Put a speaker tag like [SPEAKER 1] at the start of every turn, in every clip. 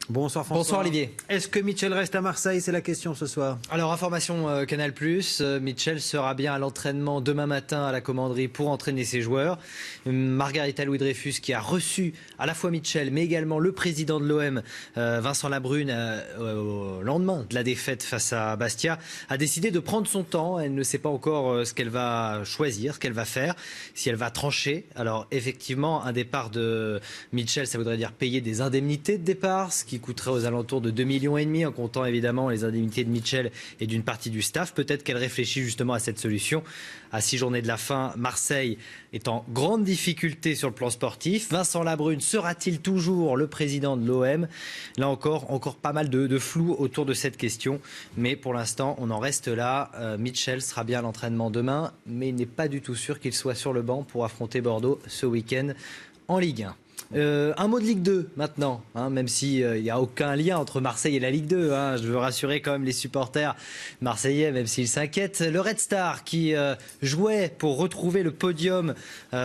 [SPEAKER 1] Bonsoir François.
[SPEAKER 2] Bonsoir Olivier.
[SPEAKER 1] Est-ce que Mitchell reste à Marseille? C'est la question ce soir.
[SPEAKER 2] Alors information Canal+, Mitchell sera bien à l'entraînement demain matin à la commanderie pour entraîner ses joueurs. Margarita Louis-Dreyfus, qui a reçu à la fois Mitchell mais également le président de l'OM, Vincent Labrune, au lendemain de la défaite face à Bastia, a décidé de prendre son temps. Elle ne sait pas encore ce qu'elle va choisir, ce qu'elle va faire, si elle va trancher. Alors effectivement, un départ de Mitchell, ça voudrait dire payer des indemnités de départ, ce qui coûterait aux alentours de 2,5 millions, en comptant évidemment les indemnités de Mitchell et d'une partie du staff. Peut-être qu'elle réfléchit justement à cette solution. À 6 journées de la fin, Marseille est en grande difficulté sur le plan sportif. Vincent Labrune sera-t-il toujours le président de l'OM? Là encore pas mal de flou autour de cette question. Mais pour l'instant, on en reste là. Mitchell sera bien à l'entraînement demain, mais il n'est pas du tout sûr qu'il soit sur le banc pour affronter Bordeaux ce week-end en Ligue 1. Un mot de Ligue 2 maintenant, même s'il n'y a aucun lien entre Marseille et la Ligue 2. Je veux rassurer quand même les supporters marseillais, même s'ils s'inquiètent. Le Red Star qui jouait pour retrouver le podium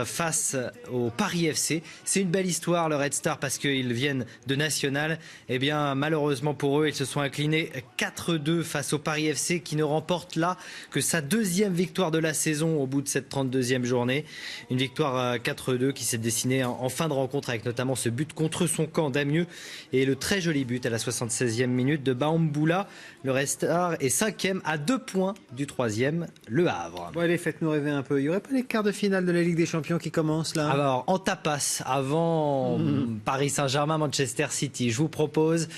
[SPEAKER 2] face au Paris FC. C'est une belle histoire, le Red Star, parce qu'ils viennent de National. Eh bien, malheureusement pour eux, ils se sont inclinés 4-2 face au Paris FC, qui ne remporte là que sa deuxième victoire de la saison au bout de cette 32e journée. Une victoire 4-2 qui s'est dessinée en fin de rencontre, avec notamment ce but contre son camp d'Amieux et le très joli but à la 76e minute de Baomboula. Le Red Star est 5e à 2 points du 3e, Le Havre.
[SPEAKER 1] Bon, allez, faites-nous rêver un peu. Il n'y aurait pas les quarts de finale de la Ligue des Champions qui commencent là?
[SPEAKER 2] Alors, en tapas, avant Paris Saint-Germain, Manchester City, je vous propose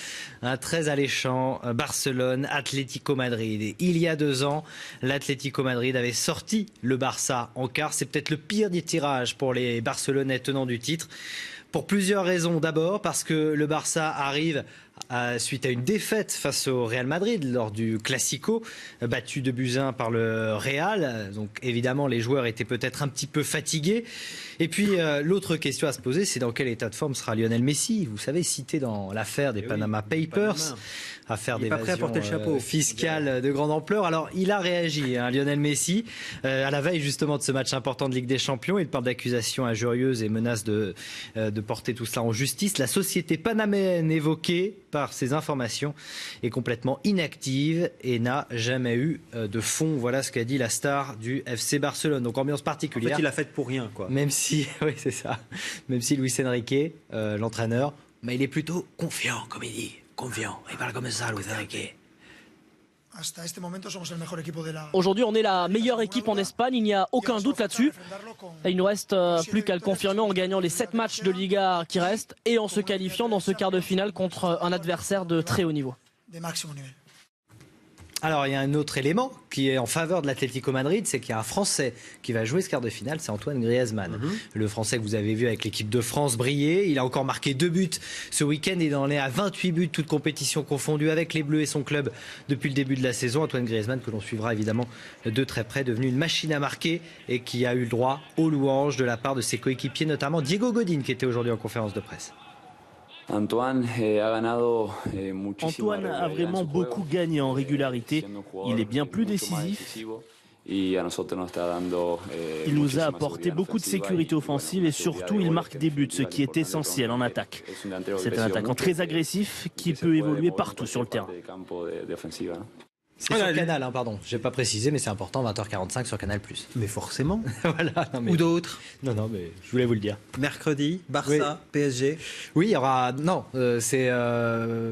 [SPEAKER 2] un très alléchant Barcelone, Atlético Madrid. Et il y a 2 ans, l'Atlético Madrid avait sorti le Barça en quart. C'est peut-être le pire des tirages pour les Barcelonais tenants du titre. Pour plusieurs raisons. D'abord parce que le Barça arrive suite à une défaite face au Real Madrid lors du Classico, battu de buts 1 par le Real. Donc évidemment, les joueurs étaient peut-être un petit peu fatigués. Et puis l'autre question à se poser, c'est dans quel état de forme sera Lionel Messi. Vous savez, cité dans l'affaire des Panama Papers, affaire d'évasion fiscale de grande ampleur. Alors il a réagi, Lionel Messi, à la veille justement de ce match important de Ligue des Champions. Il parle d'accusations injurieuses et menace de porter tout cela en justice. La société panaméenne évoquée par ces informations est complètement inactive et n'a jamais eu de fonds. Voilà ce qu'a dit la star du FC Barcelone. Donc ambiance particulière.
[SPEAKER 1] En fait, il a fait pour rien, quoi.
[SPEAKER 2] Même si, oui, c'est ça. Même si Luis Enrique, l'entraîneur, mais il est plutôt confiant, comme il dit. Confiant. Il parle comme ça, Luis Enrique.
[SPEAKER 3] Aujourd'hui, on est la meilleure équipe en Espagne, il n'y a aucun doute là-dessus. Et il nous reste plus qu'à le confirmer en gagnant les 7 matchs de Liga qui restent et en se qualifiant dans ce quart de finale contre un adversaire de très haut niveau.
[SPEAKER 2] Alors il y a un autre élément qui est en faveur de l'Atlético Madrid, c'est qu'il y a un Français qui va jouer ce quart de finale, c'est Antoine Griezmann. Le Français que vous avez vu avec l'équipe de France briller, il a encore marqué 2 buts ce week-end, il en est à 28 buts, toutes compétitions confondues avec les Bleus et son club depuis le début de la saison. Antoine Griezmann que l'on suivra évidemment de très près, devenu une machine à marquer et qui a eu le droit aux louanges de la part de ses coéquipiers, notamment Diego Godin qui était aujourd'hui en conférence de presse.
[SPEAKER 4] Antoine a vraiment beaucoup gagné en régularité. Il est bien plus décisif. Il nous a apporté beaucoup de sécurité offensive et surtout il marque des buts, ce qui est essentiel en attaque. C'est un attaquant très agressif qui peut évoluer partout sur le terrain.
[SPEAKER 2] C'est sur Canal, pardon. Je n'ai pas précisé, mais c'est important, 20h45 sur Canal+.
[SPEAKER 1] Mais forcément.
[SPEAKER 2] Voilà, non, mais...
[SPEAKER 1] Ou d'autres.
[SPEAKER 2] Non, mais je voulais vous le dire.
[SPEAKER 1] Mercredi, Barça, PSG.
[SPEAKER 2] Oui, il y aura... Non, c'est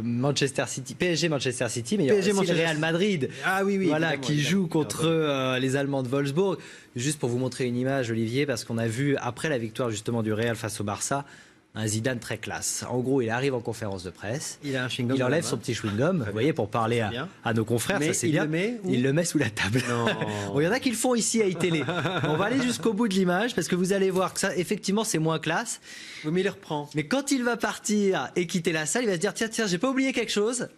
[SPEAKER 2] Manchester City, PSG, Manchester City, mais il y aura aussi le Real Madrid.
[SPEAKER 1] Ah oui,
[SPEAKER 2] voilà, qui joue contre les Allemands de Wolfsburg. Juste pour vous montrer une image, Olivier, parce qu'on a vu, après la victoire justement du Real face au Barça, un Zidane très classe. En gros, il arrive en conférence de presse.
[SPEAKER 1] Il a un chewing-gum.
[SPEAKER 2] Il enlève son petit chewing-gum, vous voyez, pour parler à nos confrères.
[SPEAKER 1] Mais
[SPEAKER 2] ça, c'est bien. Il le met sous la table. Bon, il y en a qui le font ici à iTélé. On va aller jusqu'au bout de l'image parce que vous allez voir que ça, effectivement, c'est moins classe.
[SPEAKER 1] Mais il le reprend.
[SPEAKER 2] Mais quand il va partir et quitter la salle, il va se dire tiens, j'ai pas oublié quelque chose.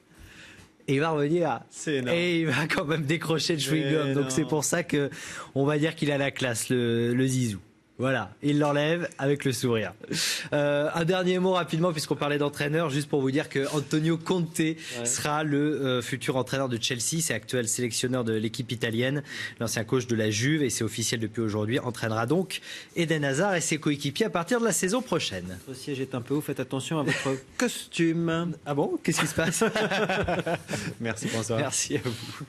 [SPEAKER 2] Et il va revenir. Et il va quand même décrocher le chewing-gum. Donc c'est pour ça que on va dire qu'il a la classe, le Zizou. Voilà, il l'enlève avec le sourire. Un dernier mot rapidement, puisqu'on parlait d'entraîneur, juste pour vous dire que Antonio Conte sera le futur entraîneur de Chelsea. C'est actuel sélectionneur de l'équipe italienne, l'ancien coach de la Juve, et c'est officiel depuis aujourd'hui. Entraînera donc Eden Hazard et ses coéquipiers à partir de la saison prochaine.
[SPEAKER 1] Votre siège est un peu haut, faites attention à votre costume.
[SPEAKER 2] Ah bon? Qu'est-ce qui se passe?
[SPEAKER 1] Merci François.
[SPEAKER 2] Merci à vous.